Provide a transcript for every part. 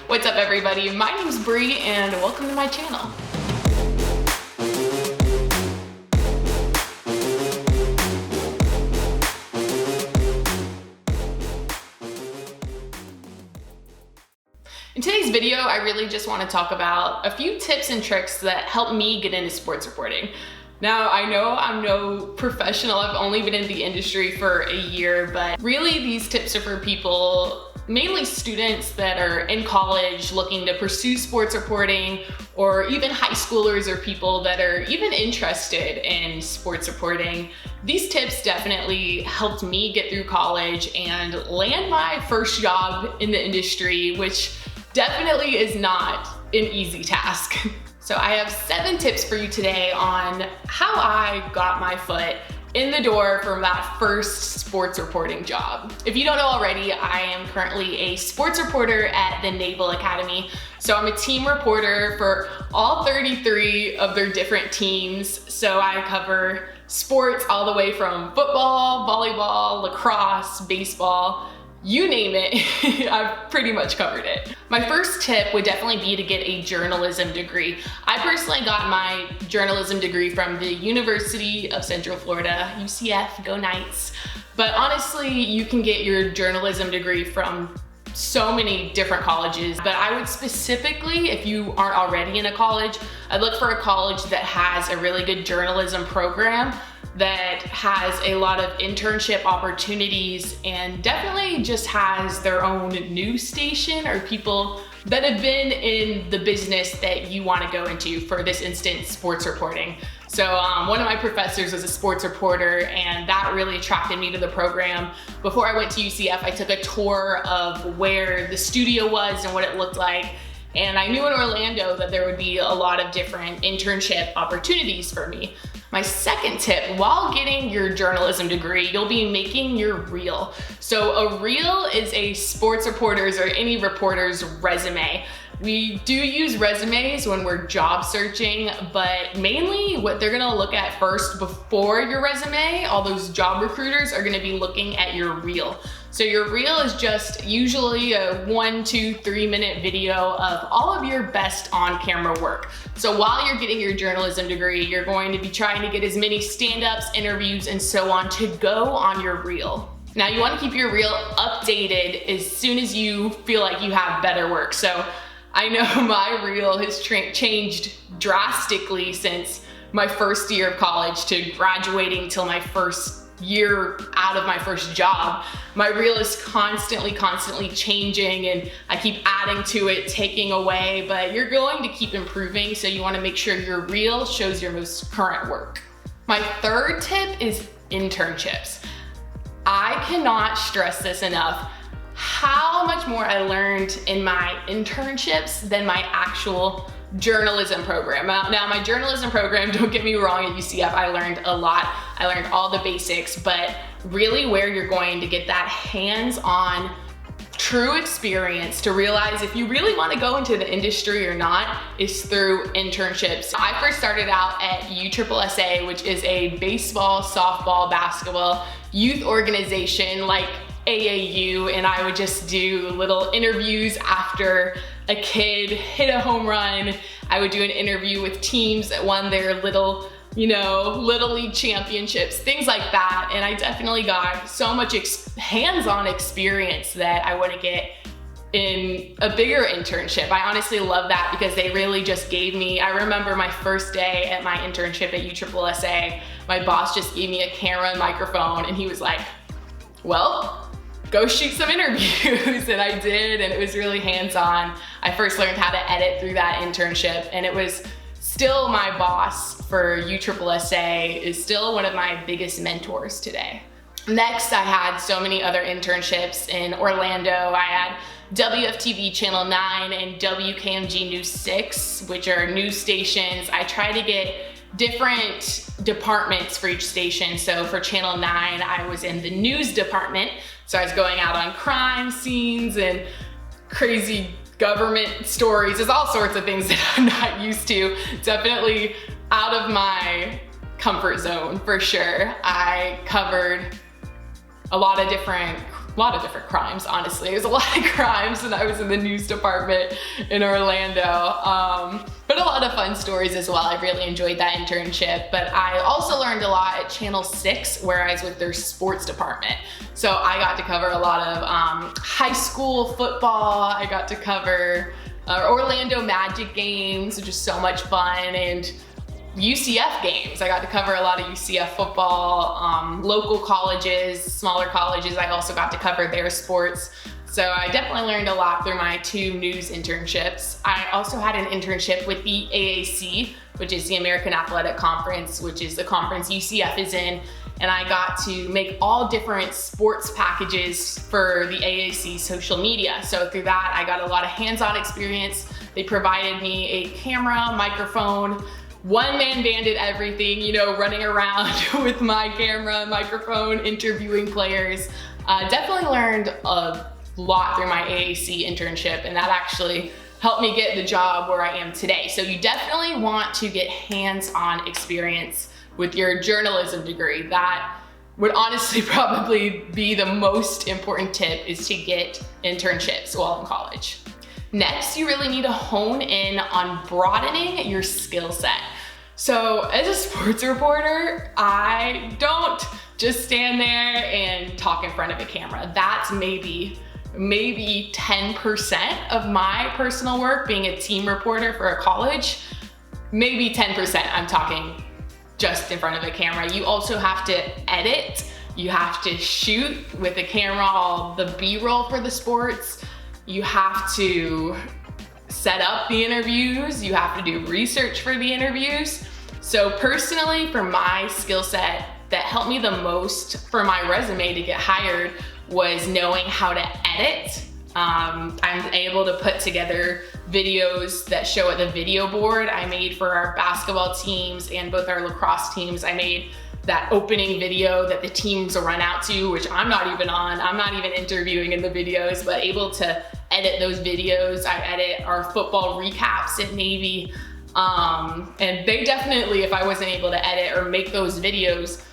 What's up everybody? My name's Bree and welcome to my channel. In today's video, I really just want to talk about a few tips and tricks that help me get into sports reporting. Now, I know I'm no professional, I've only been in the industry for a year, but really these tips are for people, mainly students that are in college looking to pursue sports reporting, or even high schoolers or people that are even interested in sports reporting. These tips definitely helped me get through college and land my first job in the industry, which definitely is not an easy task. So I have 7 tips for you today on how I got my foot in the door from that first sports reporting job. If you don't know already, I am currently a sports reporter at the Naval Academy. So I'm a team reporter for all 33 of their different teams. So I cover sports all the way from football, volleyball, lacrosse, baseball, you name it, I've pretty much covered it. My first tip would definitely be to get a journalism degree. I personally got my journalism degree from the University of Central Florida, UCF, go Knights. But honestly, you can get your journalism degree from so many different colleges, but I would specifically, if you aren't already in a college, I'd look for a college that has a really good journalism program, that has a lot of internship opportunities, and definitely just has their own news station or people that have been in the business that you want to go into, for this instance, sports reporting. So one of my professors was a sports reporter, and that really attracted me to the program. Before I went to UCF, I took a tour of where the studio was and what it looked like. And I knew in Orlando that there would be a lot of different internship opportunities for me. My second tip, while getting your journalism degree, you'll be making your reel. So a reel is a sports reporter's or any reporter's resume. We do use resumes when we're job searching, but mainly what they're gonna look at first before your resume, all those job recruiters are gonna be looking at your reel. So your reel is just usually a 1, 2, 3 minute video of all of your best on-camera work. So while you're getting your journalism degree, you're going to be trying to get as many stand-ups, interviews, and so on to go on your reel. Now you wanna keep your reel updated as soon as you feel like you have better work. So I know my reel has changed drastically since my first year of college to graduating till my first year out of my first job. My reel is constantly changing, and I keep adding to it, taking away, but you're going to keep improving, so you want to make sure your reel shows your most current work. My third tip is internships. I cannot stress this enough, how much more I learned in my internships than my actual journalism program. Now my journalism program, don't get me wrong, at UCF I learned a lot. I learned all the basics, but really where you're going to get that hands-on true experience to realize if you really want to go into the industry or not is through internships. I first started out at INTERNSHIPS, which is a baseball, softball, basketball youth organization like AAU, and I would just do little interviews after a kid hit a home run. I would do an interview with teams that won their little league championships, things like that. And I definitely got so much hands-on experience that I wouldn't get in a bigger internship. I honestly love that because they really just gave me, I remember my first day at my internship at INTERNSHIPS, my boss just gave me a camera and microphone, and he was like, well, go shoot some interviews. And I did, and it was really hands-on. I first learned how to edit through that internship, and it was still my boss for INTERNSHIPS, is still one of my biggest mentors today. Next, I had so many other internships in Orlando. I had WFTV Channel 9 and WKMG News 6, which are news stations. I tried to get different departments for each station. So for Channel 9, I was in the news department. So I was going out on crime scenes and crazy government stories. There's all sorts of things that I'm not used to. Definitely out of my comfort zone for sure. I covered a lot of different a lot of different crimes, honestly. There's a lot of crimes when I was in the news department in Orlando. But a lot of fun stories as well. I really enjoyed that internship. But I also learned a lot at Channel 6, where I was with their sports department. So I got to cover a lot of high school football. I got to cover Orlando Magic games, which is so much fun, and UCF games. I got to cover a lot of UCF football, local colleges, smaller colleges. I also got to cover their sports. So I definitely learned a lot through my 2 news internships. I also had an internship with the AAC, which is the American Athletic Conference, which is the conference UCF is in. And I got to make all different sports packages for the AAC social media. So through that, I got a lot of hands-on experience. They provided me a camera, microphone, one-man band did everything, you know, running around with my camera, microphone, interviewing players. Definitely learned a lot through my AAC internship, and that actually helped me get the job where I am today. So you definitely want to get hands-on experience with your journalism degree. That would honestly probably be the most important tip, is to get internships while in college. Next, you really need to hone in on broadening your skill set. So as a sports reporter, I don't just stand there and talk in front of a camera. That's maybe 10% of my personal work, being a team reporter for a college. Maybe 10% I'm talking just in front of a camera. You also have to edit. You have to shoot with a camera all the B-roll for the sports. You have to set up the interviews. You have to do research for the interviews. So personally, for my skill set, that helped me the most for my resume to get hired was knowing how to edit. I'm able to put together videos that show at the video board I made for our basketball teams and both our lacrosse teams. I made that opening video that the teams run out to, which I'm not even on. I'm not even interviewing in the videos, but able to edit those videos. I edit our football recaps at Navy. And they definitely, if I wasn't able to edit or make those videos,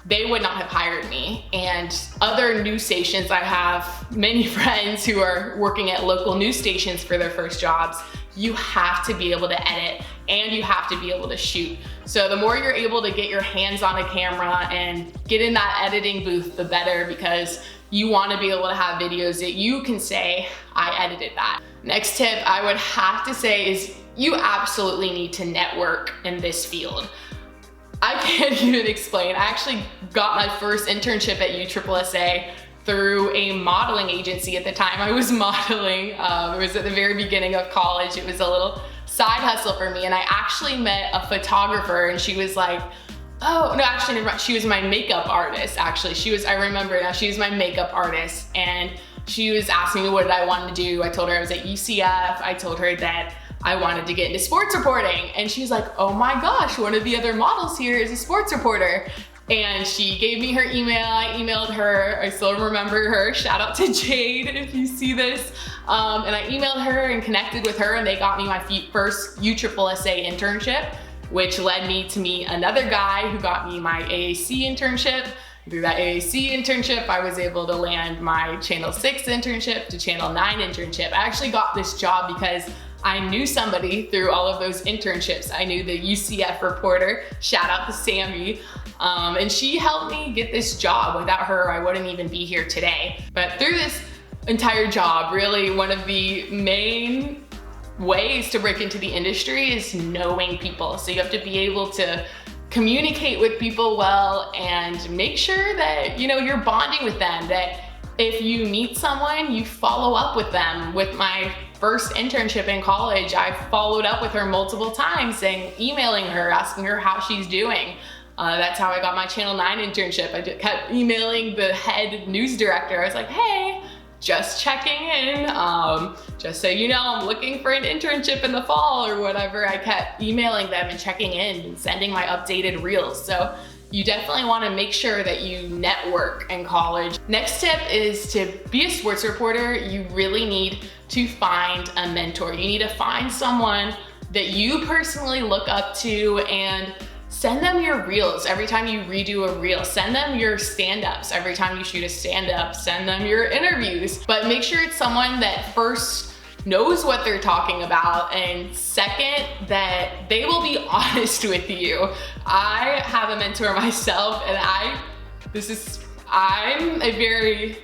they would not have hired me. And other news stations, I have many friends who are working at local news stations for their first jobs. You have to be able to edit and you have to be able to shoot. So the more you're able to get your hands on a camera and get in that editing booth, the better, because you want to be able to have videos that you can say, I edited that. Next tip I would have to say is you absolutely need to network in this field. I can't even explain. I actually got my first internship at USSSA through a modeling agency. At the time I was modeling. It was at the very beginning of college. It was a little side hustle for me, and I actually met a photographer, and she was like, oh, no, actually, she was my makeup artist, actually. I remember now, she was my makeup artist, and she was asking me what did I want to do. I told her I was at UCF. I told her that I wanted to get into sports reporting, and she was like, oh my gosh, one of the other models here is a sports reporter. And she gave me her email. I emailed her. I still remember her. Shout out to Jade if you see this. And I emailed her and connected with her, and they got me my first USSSA internship, which led me to meet another guy who got me my AAC internship. Through that AAC internship, I was able to land my Channel 6 internship to Channel 9 internship. I actually got this job because I knew somebody through all of those internships. I knew the UCF reporter, shout out to Sammy, and she helped me get this job. Without her, I wouldn't even be here today. But through this entire job, really one of the main ways to break into the industry is knowing people. So you have to be able to communicate with people well and make sure that you're bonding with them, that if you meet someone, you follow up with them. With my first internship in college, I followed up with her multiple times, emailing her, asking her how she's doing. That's how I got my Channel 9 internship. I just kept emailing the head news director. I was like, hey, just checking in. Just so you know, I'm looking for an internship in the fall or whatever. I kept emailing them and checking in and sending my updated reels. So you definitely want to make sure that you network in college. Next tip is to be a sports reporter. You really need to find a mentor. You need to find someone that you personally look up to and send them your reels every time you redo a reel. Send them your stand-ups every time you shoot a stand-up. Send them your interviews. But make sure it's someone that first knows what they're talking about, and second, that they will be honest with you. I have a mentor myself, and I'm a very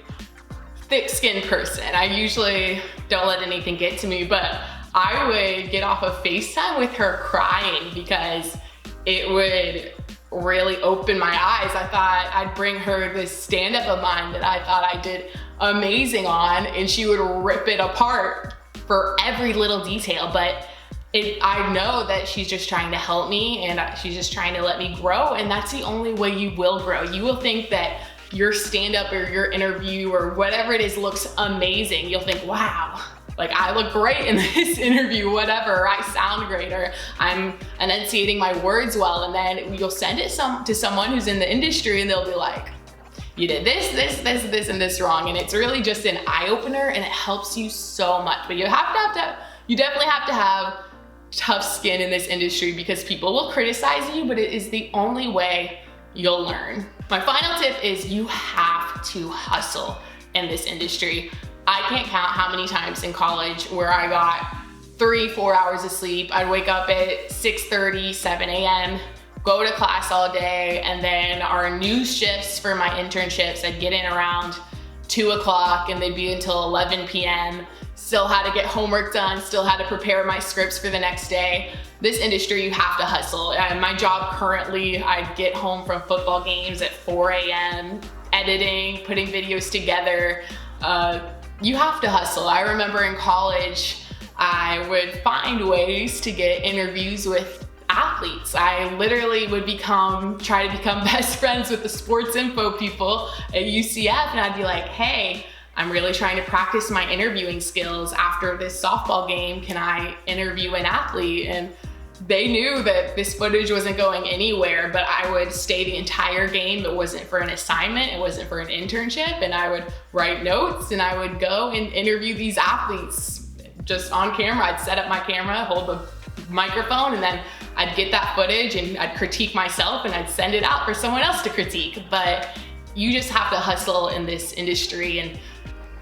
thick-skinned person. I usually don't let anything get to me, but I would get off of FaceTime with her crying because it would really open my eyes. I thought I'd bring her this stand-up of mine that I thought I did amazing on, and she would rip it apart for every little detail, but I know that she's just trying to help me, and she's just trying to let me grow, and that's the only way you will grow. You will think that your stand-up or your interview or whatever it is looks amazing. You'll think, wow, like I look great in this interview, whatever, or I sound great, or I'm enunciating my words well, and then you'll send it to someone who's in the industry, and they'll be like, you did this, and this wrong. And it's really just an eye-opener, and it helps you so much. But you definitely have to have tough skin in this industry, because people will criticize you, but it is the only way you'll learn. My final tip is you have to hustle in this industry. I can't count how many times in college where I got 3-4 hours of sleep. I'd wake up at 6:30, 7 a.m., go to class all day, and then our new shifts for my internships, I'd get in around 2 o'clock and they'd be until 11 p.m. Still had to get homework done, still had to prepare my scripts for the next day. This industry, you have to hustle. My job currently, I'd get home from football games at 4 a.m., editing, putting videos together. You have to hustle. I remember in college, I would find ways to get interviews with athletes. I literally would try to become best friends with the sports info people at UCF, and I'd be like, hey, I'm really trying to practice my interviewing skills. After this softball game, can I interview an athlete? And they knew that this footage wasn't going anywhere, but I would stay the entire game. It wasn't for an assignment, it wasn't for an internship, and I would write notes, and I would go and interview these athletes just on camera. I'd set up my camera, hold the microphone, and then I'd get that footage and I'd critique myself, and I'd send it out for someone else to critique. But you just have to hustle in this industry, and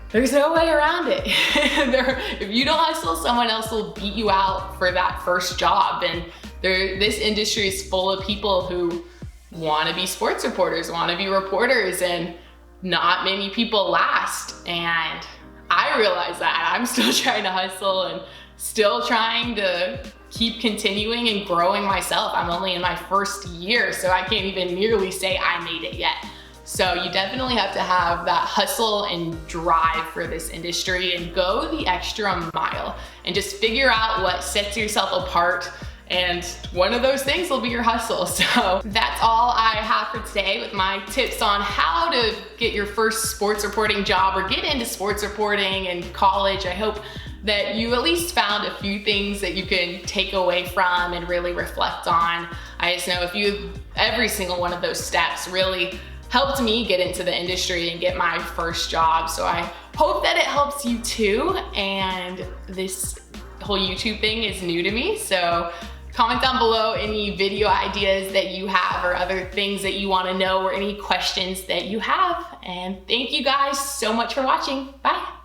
there's no way around it. If you don't hustle, someone else will beat you out for that first job. And this industry is full of people who want to be sports reporters, want to be reporters, and not many people last. And I realize that. I'm still trying to hustle and still trying to keep continuing and growing myself. I'm only in my first year, so I can't even nearly say I made it yet. So you definitely have to have that hustle and drive for this industry, and go the extra mile and just figure out what sets yourself apart. And one of those things will be your hustle. So that's all I have for today with my tips on how to get your first sports reporting job or get into sports reporting in college. I hope that you at least found a few things that you can take away from and really reflect on. I just know every single one of those steps really helped me get into the industry and get my first job. So I hope that it helps you too. And this whole YouTube thing is new to me, so comment down below any video ideas that you have, or other things that you want to know, or any questions that you have. And thank you guys so much for watching. Bye.